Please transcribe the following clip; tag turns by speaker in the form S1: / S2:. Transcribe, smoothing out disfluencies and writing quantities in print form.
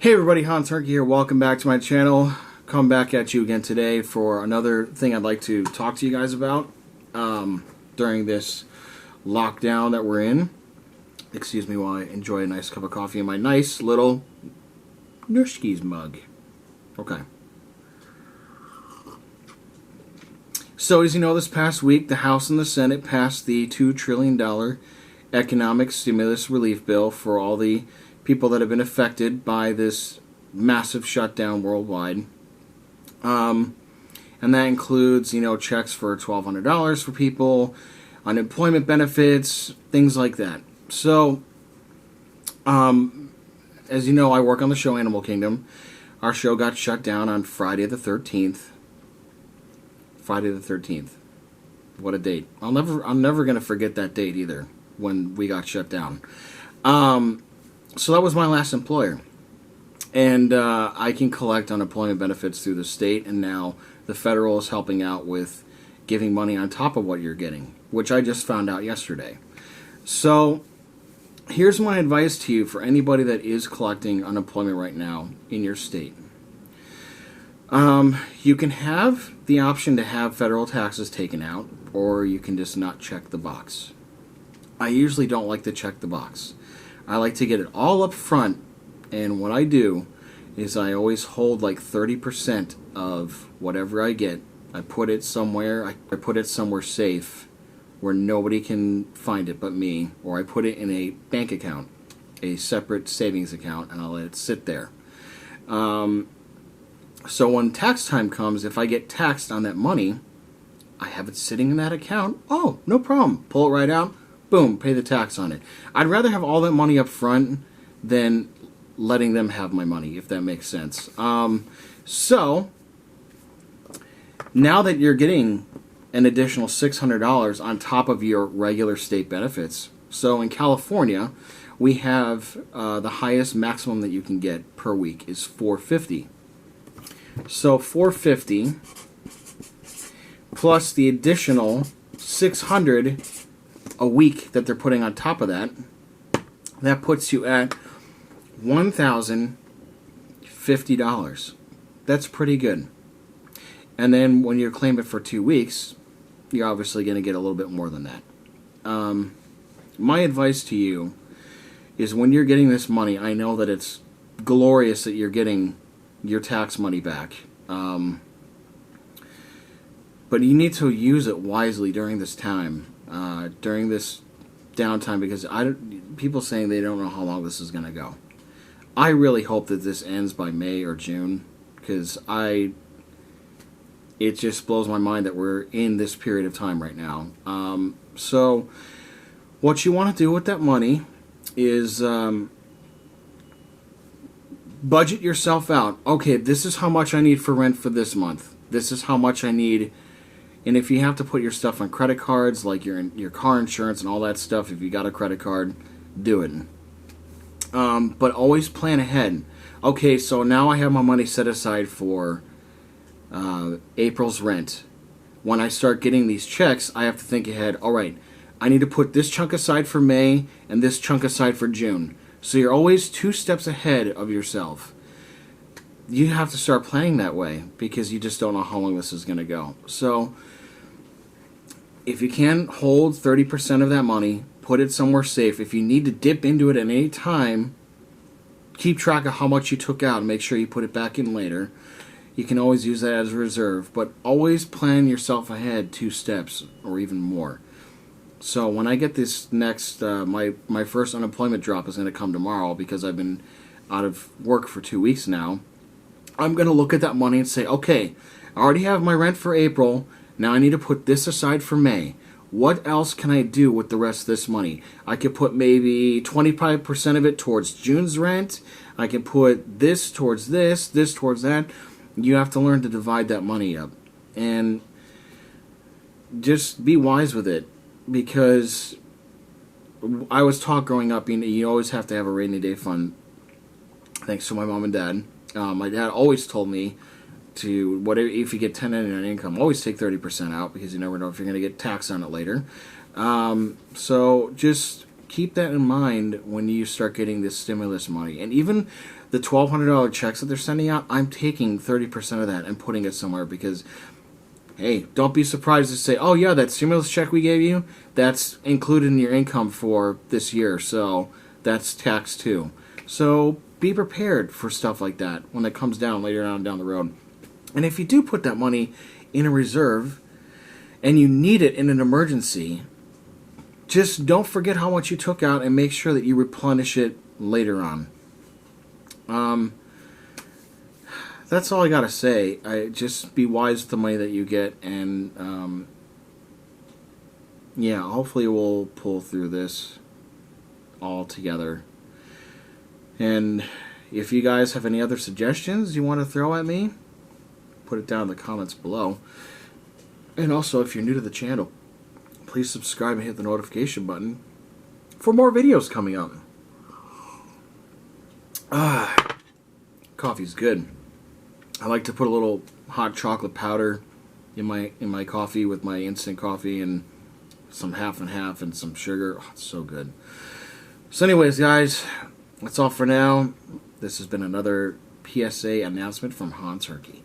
S1: Hey everybody, Hans Herky here. Welcome back to my channel. Come back at you again today for another thing I'd like to talk to you guys about during this lockdown that we're in. Excuse me while I enjoy a nice cup of coffee in my nice little Nurskies mug. Okay. So as you know, this past week, the House and the Senate passed the $2 trillion economic stimulus relief bill for all the people that have been affected by this massive shutdown worldwide. And that includes, checks for $1,200 for people, unemployment benefits, things like that. So, as you know, I work on the show Animal Kingdom. Our show got shut down on Friday the 13th. Friday the 13th. What a date. I'm never going to forget that date either, when we got shut down. So that was my last employer. And I can collect unemployment benefits through the state, and now the federal is helping out with giving money on top of what you're getting, which I just found out yesterday. So here's my advice to you for anybody that is collecting unemployment right now in your state. You can have the option to have federal taxes taken out, or you can just not check the box. I usually don't like to check the box. I like to get it all up front, and what I do is I always hold like 30% of whatever I get. I put it somewhere. I put it somewhere safe where nobody can find it but me, or I put it in a bank account, a separate savings account, and I'll let it sit there. So when tax time comes, if I get taxed on that money, I have it sitting in that account. Oh, no problem. Pull it right out. Boom, pay the tax on it. I'd rather have all that money up front than letting them have my money, if that makes sense. So, now that you're getting an additional $600 on top of your regular state benefits, so in California, we have the highest maximum that you can get per week is $450. So $450 plus the additional $600 a week that they're putting on top of that, that puts you at $1,050. That's pretty good. And then when you claim it for 2 weeks, you're obviously going to get a little bit more than that. My advice to you is when you're getting this money, I know that it's glorious that you're getting your tax money back. But you need to use it wisely during this time. During this downtime, because people saying they don't know how long this is going to go. I really hope that this ends by May or June, because it just blows my mind that we're in this period of time right now. So what you want to do with that money is budget yourself out. Okay, this is how much I need for rent for this month. This is how much I need. And if you have to put your stuff on credit cards, like your car insurance and all that stuff, if you got a credit card, do it. But always plan ahead. Okay, so now I have my money set aside for April's rent. When I start getting these checks, I have to think ahead. All right, I need to put this chunk aside for May and this chunk aside for June. So you're always 2 steps ahead of yourself. You have to start planning that way, because you just don't know how long this is going to go. So if you can hold 30% of that money, put it somewhere safe. If you need to dip into it at any time, keep track of how much you took out and make sure you put it back in later. You can always use that as a reserve, but always plan yourself ahead 2 steps or even more. So when I get this next, my first unemployment drop is going to come tomorrow, because I've been out of work for 2 weeks now. I'm going to look at that money and say, okay, I already have my rent for April. Now I need to put this aside for May. What else can I do with the rest of this money? I could put maybe 25% of it towards June's rent. I can put this towards this towards that. You have to learn to divide that money up. And just be wise with it, because I was taught growing up, you always have to have a rainy day fund, thanks to my mom and dad. My dad always told me to, whatever, if you get 1099 income, always take 30% out, because you never know if you're going to get taxed on it later. So just keep that in mind when you start getting this stimulus money. And even the $1,200 checks that they're sending out, I'm taking 30% of that and putting it somewhere because, hey, don't be surprised to say, oh yeah, that stimulus check we gave you, that's included in your income for this year, so that's taxed too. So be prepared for stuff like that when it comes down later on down the road. And if you do put that money in a reserve and you need it in an emergency, just don't forget how much you took out and make sure that you replenish it later on. That's all I gotta say. Just be wise with the money that you get, and yeah, hopefully we'll pull through this all together. And if you guys have any other suggestions you want to throw at me, put it down in the comments below. And also, if you're new to the channel, please subscribe and hit the notification button for more videos coming up. Coffee's good. I like to put a little hot chocolate powder in my coffee with my instant coffee and some half and half and some sugar. Oh, it's so good. So anyways, guys, that's all for now. This has been another PSA announcement from Han Turkey.